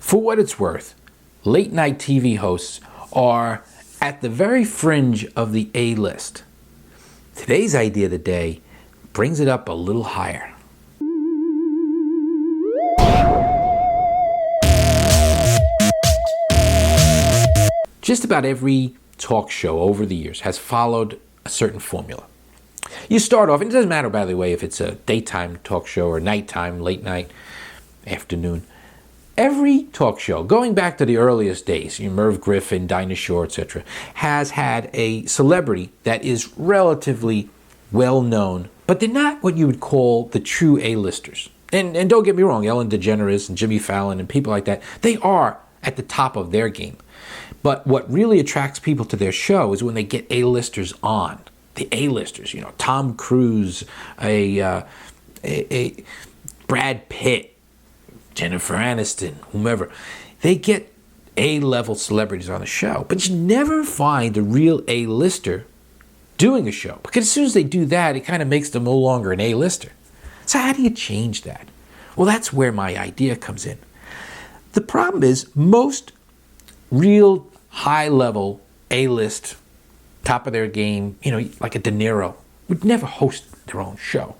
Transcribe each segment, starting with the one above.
For what it's worth, late night TV hosts are at the very fringe of the A-list. Today's idea of the day brings it up a little higher. Just about every talk show over the years has followed a certain formula. You start off, and it doesn't matter, by the way, if it's a daytime talk show or nighttime, late night, afternoon. Every talk show, going back to the earliest days, Merv Griffin, Dinah Shore, etc., has had a celebrity that is relatively well known, but they're not what you would call the true A-listers. And don't get me wrong, Ellen DeGeneres and Jimmy Fallon and people like that, they are at the top of their game. But what really attracts people to their show is when they get A-listers on. The A-listers, Tom Cruise, a Brad Pitt, Jennifer Aniston, whomever. They get A-level celebrities on the show, but you never find a real A-lister doing a show. Because as soon as they do that, it kind of makes them no longer an A-lister. So how do you change that? Well, that's where my idea comes in. The problem is most real high-level A-list, top of their game, like a De Niro, would never host their own show.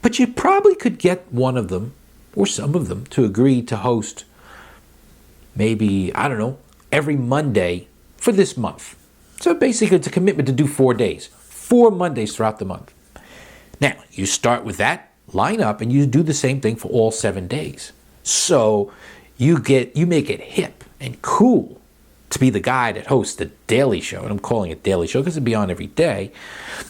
But you probably could get one of them or some of them to agree to host maybe, every Monday for this month. So basically it's a commitment to do 4 days, 4 Mondays throughout the month. Now, you start with that, line up, and you do the same thing for all 7 days. So you make it hip and cool to be the guy that hosts the Daily Show, and I'm calling it Daily Show because it'd be on every day.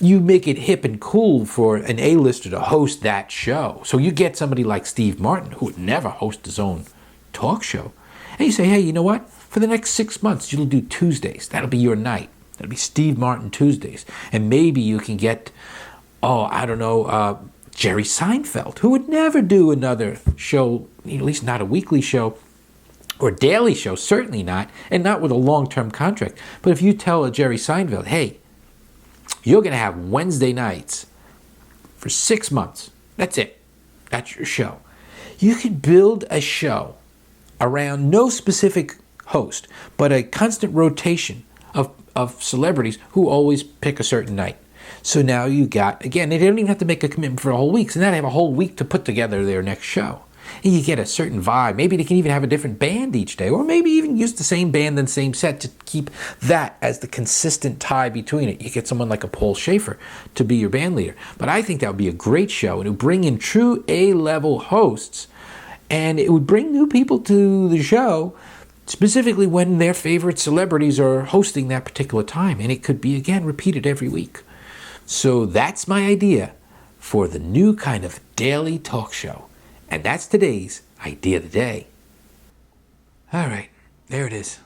You make it hip and cool for an A-lister to host that show. So you get somebody like Steve Martin, who would never host his own talk show, and you say, hey, you know what? For the next 6 months, you'll do Tuesdays. That'll be your night. That'll be Steve Martin Tuesdays. And maybe you can get, Jerry Seinfeld, who would never do another show, at least not a weekly show, or daily show, certainly not, and not with a long-term contract. But if you tell a Jerry Seinfeld, hey, you're going to have Wednesday nights for 6 months. That's it. That's your show. You could build a show around no specific host, but a constant rotation of celebrities who always pick a certain night. So now you got, again, they don't even have to make a commitment for a whole week. So now they have a whole week to put together their next show. And you get a certain vibe. Maybe they can even have a different band each day, or maybe even use the same band and same set to keep that as the consistent tie between it. You get someone like a Paul Schaefer to be your band leader. But I think that would be a great show, and it would bring in true A-level hosts, and it would bring new people to the show, specifically when their favorite celebrities are hosting that particular time. And it could be, again, repeated every week. So that's my idea for the new kind of daily talk show. And that's today's idea of the day. All right, there it is.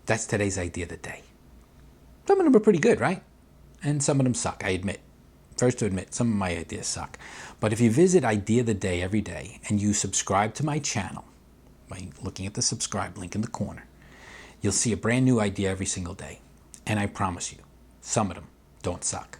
That's today's idea of the day. Some of them are pretty good, right? And some of them suck, I admit. First to admit, some of my ideas suck. But if you visit Idea of the Day every day and you subscribe to my channel by looking at the subscribe link in the corner, you'll see a brand new idea every single day. And I promise you, some of them don't suck.